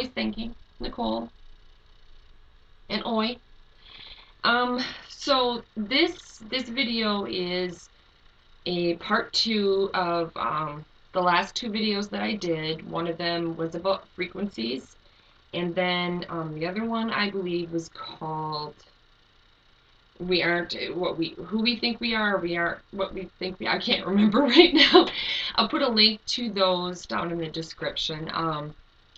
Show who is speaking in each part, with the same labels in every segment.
Speaker 1: always thinking, Nicole, and Oi. So this video is a part two of the last two videos that I did. One of them was about frequencies, and then the other one I believe was called "We Aren't What We Who We Think We Are. We Are What We Think We Are." I can't remember right now. I'll put a link to those down in the description.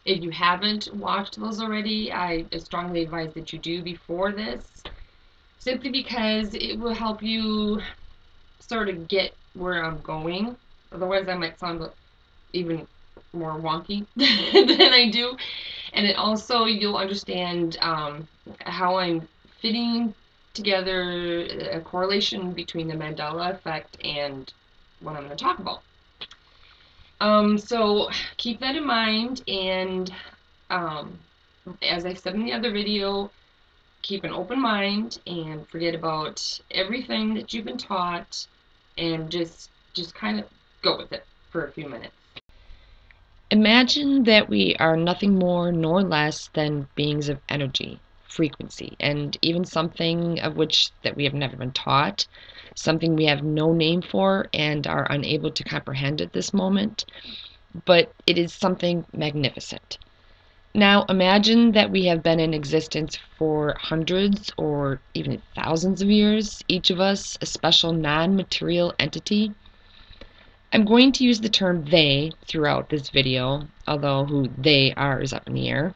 Speaker 1: If you haven't watched those already, I strongly advise that you do before this, simply because it will help you sort of get where I'm going. Otherwise, I might sound even more wonky than I do. And it also, you'll understand how I'm fitting together a correlation between the Mandela effect and what I'm going to talk about. So keep that in mind, and um, as I said in the other video, keep an open mind and forget about everything that you've been taught, and just kind of go with it for a few minutes. Imagine that we are nothing more nor less than beings of energy, frequency, and even something of which that we have never been taught, something we have no name for and are unable to comprehend at this moment, but it is something magnificent. Now imagine that we have been in existence for hundreds or even thousands of years, each of us a special non-material entity. I'm going to use the term they throughout this video, although who they are is up in the air.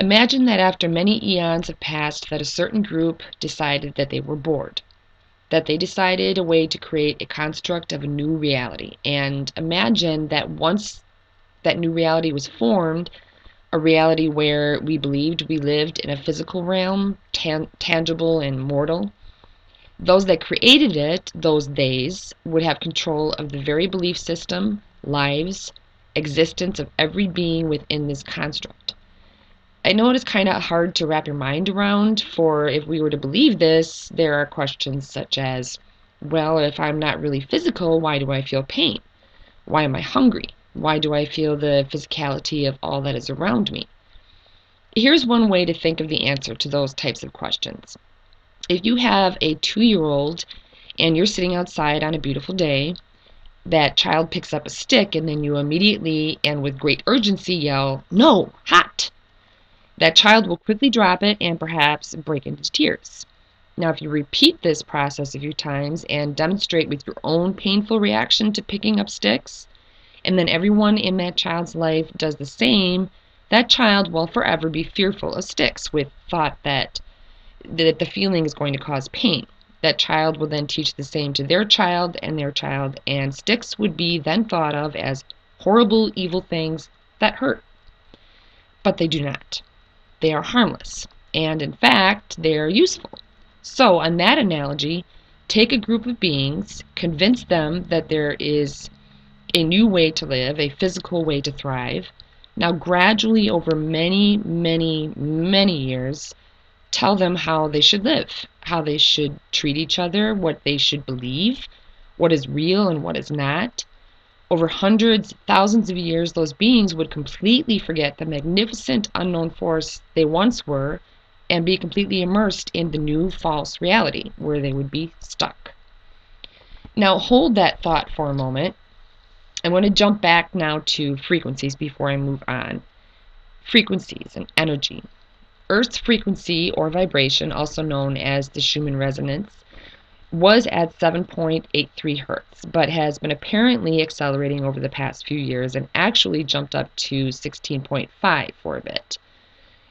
Speaker 1: Imagine that after many eons have passed that a certain group decided that they were bored, that they decided a way to create a construct of a new reality, and imagine that once that new reality was formed, a reality where we believed we lived in a physical realm, tangible and mortal. Those that created it, those theys, would have control of the very belief system, lives, existence of every being within this construct. I know it is kind of hard to wrap your mind around, for if we were to believe this, there are questions such as, well, if I'm not really physical, why do I feel pain? Why am I hungry? Why do I feel the physicality of all that is around me? Here's one way to think of the answer to those types of questions. If you have a 2-year-old and you're sitting outside on a beautiful day, that child picks up a stick and then you immediately and with great urgency yell, "No, hot!" That child will quickly drop it and perhaps break into tears. Now, if you repeat this process a few times and demonstrate with your own painful reaction to picking up sticks, and then everyone in that child's life does the same, that child will forever be fearful of sticks with thought that the feeling is going to cause pain. That child will then teach the same to their child, and sticks would be then thought of as horrible, evil things that hurt. But they do not. They are harmless, and in fact, they are useful. So, on that analogy, take a group of beings, convince them that there is a new way to live, a physical way to thrive. Now, gradually, over many, many, many years, tell them how they should live, how they should treat each other, what they should believe, what is real and what is not. Over hundreds, thousands of years, those beings would completely forget the magnificent unknown force they once were and be completely immersed in the new false reality where they would be stuck. Now, hold that thought for a moment. I want to jump back now to frequencies before I move on. Frequencies and energy. Earth's frequency or vibration, also known as the Schumann resonance, was at 7.83 hertz, but has been apparently accelerating over the past few years and actually jumped up to 16.5 for a bit.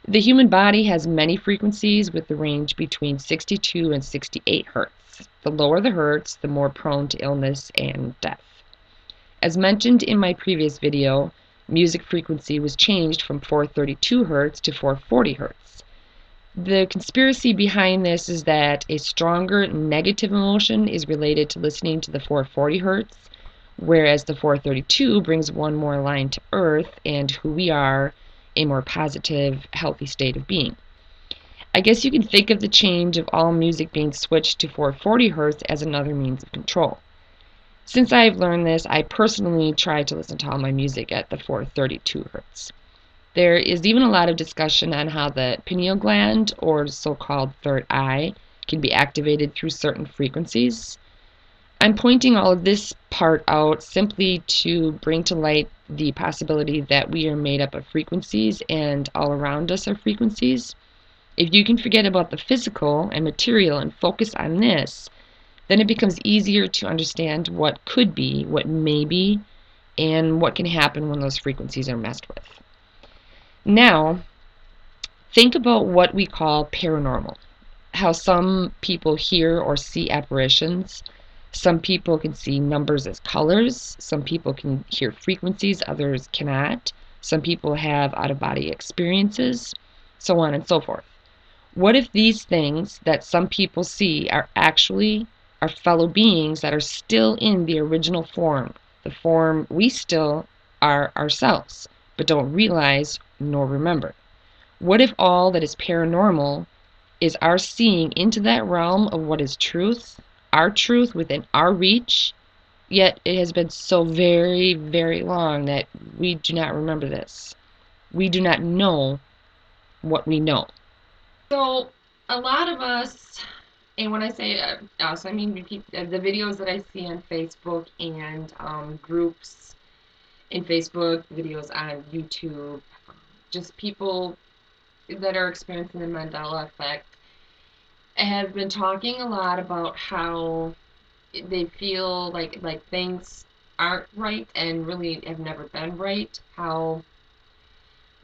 Speaker 1: The human body has many frequencies with the range between 62 and 68 hertz. The lower the hertz, the more prone to illness and death. As mentioned in my previous video, music frequency was changed from 432 hertz to 440 hertz. The conspiracy behind this is that a stronger negative emotion is related to listening to the 440 hertz, whereas the 432 brings one more line to earth and who we are, a more positive, healthy state of being. I guess you can think of the change of all music being switched to 440 hertz as another means of control. Since I've learned this, I personally try to listen to all my music at the 432 hertz. There is even a lot of discussion on how the pineal gland, or so-called third eye, can be activated through certain frequencies. I'm pointing all of this part out simply to bring to light the possibility that we are made up of frequencies and all around us are frequencies. If you can forget about the physical and material and focus on this, then it becomes easier to understand what could be, what may be, and what can happen when those frequencies are messed with. Now, think about what we call paranormal. How some people hear or see apparitions. Some people can see numbers as colors. Some people can hear frequencies, others cannot. Some people have out-of-body experiences, so on and so forth. What if these things that some people see are actually our fellow beings that are still in the original form, the form we still are ourselves, but don't realize nor remember? What if all that is paranormal is our seeing into that realm of what is truth, our truth within our reach, yet it has been so very, very long that we do not remember this. We do not know what we know. So, a lot of us, and when I say us, I mean the videos that I see on Facebook and groups in Facebook, videos on YouTube, just people that are experiencing the Mandela effect have been talking a lot about how they feel like things aren't right and really have never been right. How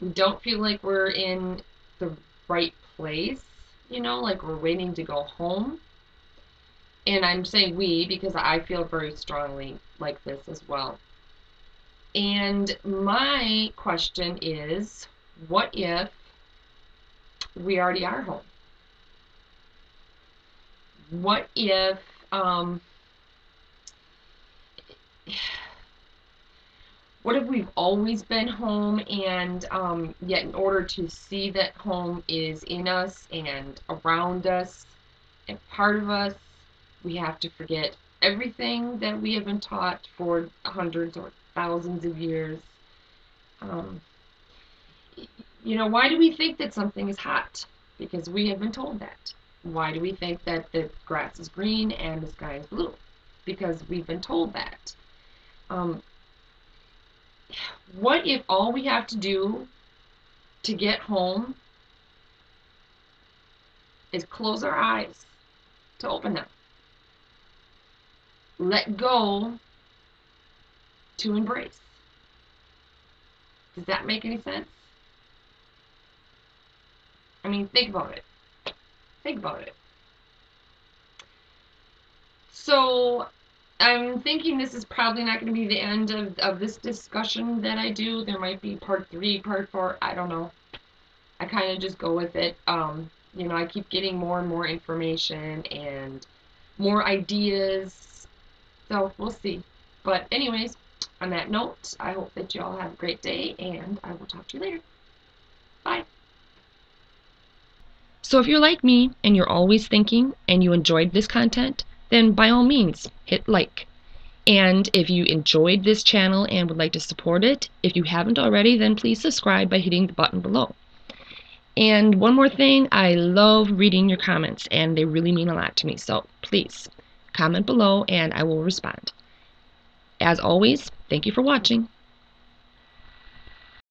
Speaker 1: we don't feel like we're in the right place, like we're waiting to go home. And I'm saying we because I feel very strongly like this as well. And my question is, what if we already are home? What if what if we've always been home, and yet in order to see that home is in us and around us and part of us, we have to forget everything that we have been taught for hundreds or thousands of years. Um, why do we think that something is hot? Because we have been told that. Why do we think that the grass is green and the sky is blue? Because we've been told that. Um, what if all we have to do to get home is close our eyes to open them? Let go to embrace. Does that make any sense? I mean, think about it. Think about it. So, I'm thinking this is probably not going to be the end of this discussion that I do. There might be part 3, part 4, I don't know. I kind of just go with it. I keep getting more and more information and more ideas. So, we'll see. But anyways, on that note, I hope that you all have a great day, and I will talk to you later. Bye. So if you're like me and you're always thinking and you enjoyed this content, then by all means, hit like. And if you enjoyed this channel and would like to support it, if you haven't already, then please subscribe by hitting the button below. And one more thing, I love reading your comments, and they really mean a lot to me. So please comment below and I will respond. As always, thank you for watching.